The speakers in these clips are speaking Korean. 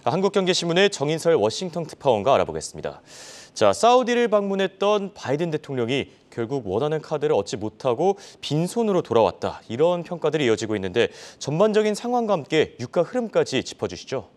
한국경제신문의 정인설 워싱턴 특파원과 알아보겠습니다. 자, 사우디를 방문했던 바이든 대통령이 결국 원하는 카드를 얻지 못하고 빈손으로 돌아왔다. 이런 평가들이 이어지고 있는데 전반적인 상황과 함께 유가 흐름까지 짚어주시죠.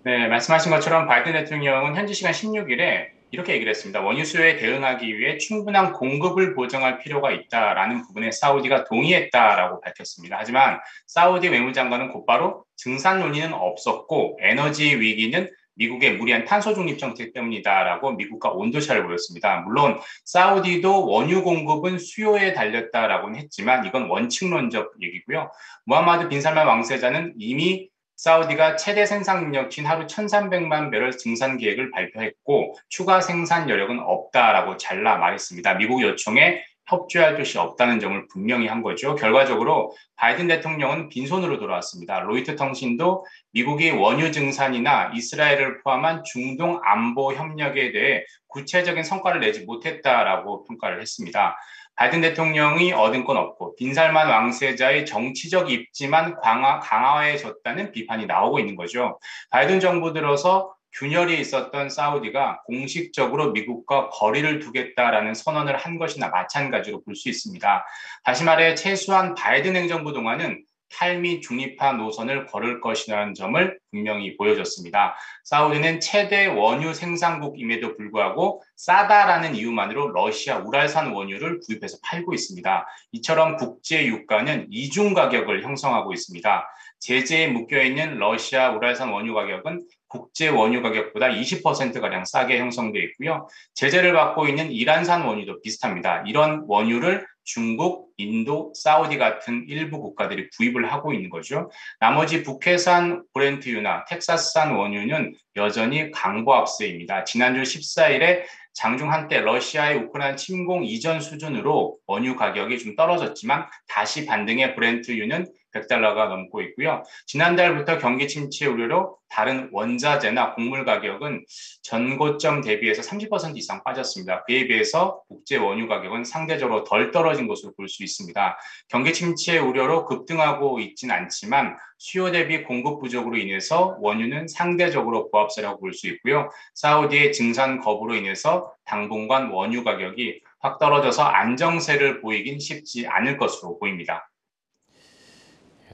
네, 말씀하신 것처럼 바이든 대통령은 현지 시간 16일에 이렇게 얘기를 했습니다. 원유 수요에 대응하기 위해 충분한 공급을 보장할 필요가 있다라는 부분에 사우디가 동의했다라고 밝혔습니다. 하지만 사우디 외무장관은 곧바로 증산 논의는 없었고 에너지 위기는 미국의 무리한 탄소 중립 정책 때문이다라고 미국과 온도차를 보였습니다. 물론 사우디도 원유 공급은 수요에 달렸다라고는 했지만 이건 원칙론적 얘기고요. 무함마드 빈 살만 왕세자는 이미 사우디가 최대 생산 능력치인 하루 1,300만 배럴 증산 계획을 발표했고 추가 생산 여력은 없다라고 잘라 말했습니다. 미국 요청에 협조할 뜻이 없다는 점을 분명히 한 거죠. 결과적으로 바이든 대통령은 빈손으로 돌아왔습니다. 로이터 통신도 미국이 원유 증산이나 이스라엘을 포함한 중동 안보 협력에 대해 구체적인 성과를 내지 못했다라고 평가를 했습니다. 바이든 대통령이 얻은 건 없고 빈살만 왕세자의 정치적 입지만 강화해졌다는 비판이 나오고 있는 거죠. 바이든 정부 들어서 균열이 있었던 사우디가 공식적으로 미국과 거리를 두겠다라는 선언을 한 것이나 마찬가지로 볼 수 있습니다. 다시 말해 최소한 바이든 행정부 동안은 탈미 중립화 노선을 걸을 것이라는 점을 분명히 보여줬습니다. 사우디는 최대 원유 생산국임에도 불구하고 싸다라는 이유만으로 러시아 우랄산 원유를 구입해서 팔고 있습니다. 이처럼 국제 유가는 이중 가격을 형성하고 있습니다. 제재에 묶여있는 러시아 우랄산 원유 가격은 국제 원유 가격보다 20%가량 싸게 형성되어 있고요. 제재를 받고 있는 이란산 원유도 비슷합니다. 이런 원유를 중국, 인도, 사우디 같은 일부 국가들이 구입을 하고 있는 거죠. 나머지 북해산 브렌트유나 텍사스산 원유는 여전히 강보합세입니다. 지난주 14일에 장중 한때 러시아의 우크라이나 침공 이전 수준으로 원유 가격이 좀 떨어졌지만 다시 반등해 브렌트유는 $100가 넘고 있고요. 지난달부터 경기 침체 우려로 다른 원자재나 곡물 가격은 전고점 대비해서 30% 이상 빠졌습니다. 그에 비해서 국제 원유 가격은 상대적으로 덜 떨어진 것으로 볼 수 있습니다. 경기 침체 우려로 급등하고 있진 않지만 수요 대비 공급 부족으로 인해서 원유는 상대적으로 보합세라고 볼 수 있고요. 사우디의 증산 거부로 인해서 당분간 원유 가격이 확 떨어져서 안정세를 보이긴 쉽지 않을 것으로 보입니다.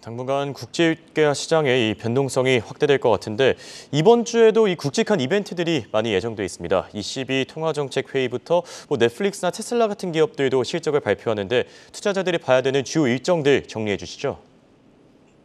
당분간 국제유가 시장의 이 변동성이 확대될 것 같은데 이번 주에도 이 굵직한 이벤트들이 많이 예정돼 있습니다. ECB 통화정책회의부터 넷플릭스나 테슬라 같은 기업들도 실적을 발표하는데 투자자들이 봐야 되는 주요 일정들 정리해 주시죠.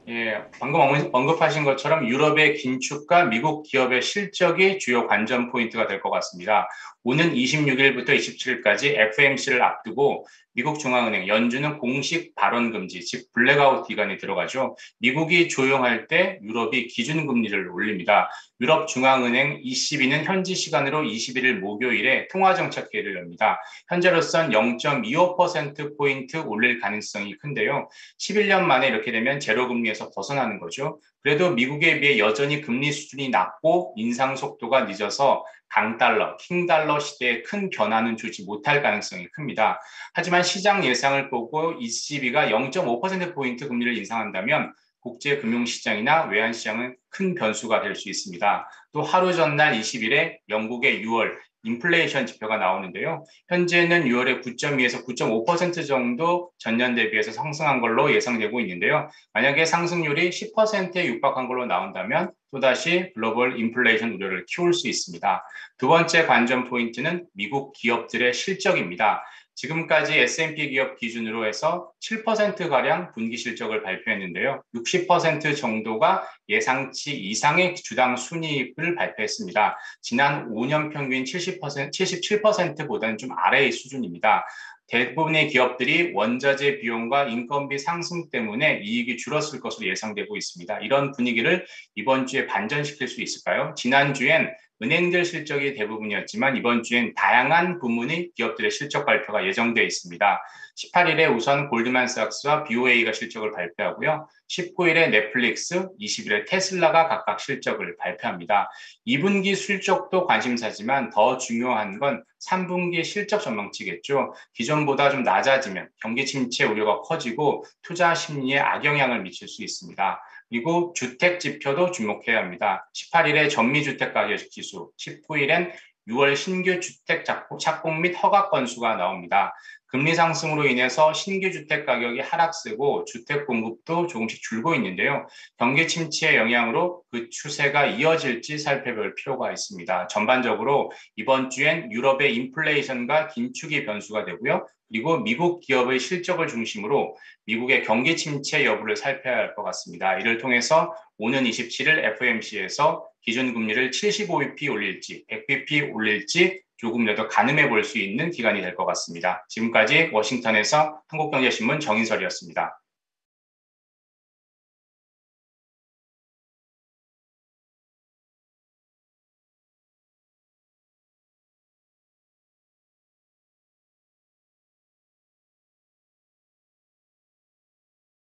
예, 방금 언급하신 것처럼 유럽의 긴축과 미국 기업의 실적이 주요 관전 포인트가 될 것 같습니다. 오는 26일부터 27일까지 FMC를 앞두고 미국 중앙은행 연준은 공식 발언 금지, 즉 블랙아웃 기간에 들어가죠. 미국이 조용할 때 유럽이 기준금리를 올립니다. 유럽 중앙은행 ECB는 현지 시간으로 21일 목요일에 통화정책회의를 엽니다. 현재로선 0.25%포인트 올릴 가능성이 큰데요. 11년 만에 이렇게 되면 제로금리에서 벗어나는 거죠. 그래도 미국에 비해 여전히 금리 수준이 낮고 인상 속도가 늦어서 강달러, 킹달러 시대에 큰 변화는 주지 못할 가능성이 큽니다. 하지만 시장 예상을 보고 ECB가 0.5%포인트 금리를 인상한다면 국제 금융시장이나 외환시장은 큰 변수가 될 수 있습니다. 또 하루 전날 20일에 영국의 6월 인플레이션 지표가 나오는데요. 현재는 6월에 9.2에서 9.5% 정도 전년 대비해서 상승한 걸로 예상되고 있는데요. 만약에 상승률이 10%에 육박한 걸로 나온다면 또다시 글로벌 인플레이션 우려를 키울 수 있습니다. 두 번째 관전 포인트는 미국 기업들의 실적입니다. 지금까지 S&P 기업 기준으로 해서 7%가량 분기 실적을 발표했는데요. 60% 정도가 예상치 이상의 주당 순이익을 발표했습니다. 지난 5년 평균 77%보다는 좀 아래의 수준입니다. 대부분의 기업들이 원자재 비용과 인건비 상승 때문에 이익이 줄었을 것으로 예상되고 있습니다. 이런 분위기를 이번 주에 반전시킬 수 있을까요? 지난주엔 은행들 실적이 대부분이었지만 이번 주엔 다양한 부문의 기업들의 실적 발표가 예정되어 있습니다. 18일에 우선 골드만삭스와 BOA가 실적을 발표하고요. 19일에 넷플릭스, 20일에 테슬라가 각각 실적을 발표합니다. 2분기 실적도 관심사지만 더 중요한 건 3분기 실적 전망치겠죠. 기존보다 좀 낮아지면 경기 침체 우려가 커지고 투자 심리에 악영향을 미칠 수 있습니다. 그리고 주택 지표도 주목해야 합니다. 18일에 전미주택 가격 지수, 19일엔 6월 신규 주택 착공 및 허가 건수가 나옵니다. 금리 상승으로 인해서 신규 주택 가격이 하락세고 주택 공급도 조금씩 줄고 있는데요. 경기 침체의 영향으로 그 추세가 이어질지 살펴볼 필요가 있습니다. 전반적으로 이번 주엔 유럽의 인플레이션과 긴축이 변수가 되고요. 그리고 미국 기업의 실적을 중심으로 미국의 경기 침체 여부를 살펴야 할 것 같습니다. 이를 통해서 오는 27일 FOMC에서 기준금리를 75bp 올릴지 100bp 올릴지 조금 더 가늠해 볼 수 있는 기간이 될 것 같습니다. 지금까지 워싱턴에서 한국경제신문 정인설이었습니다.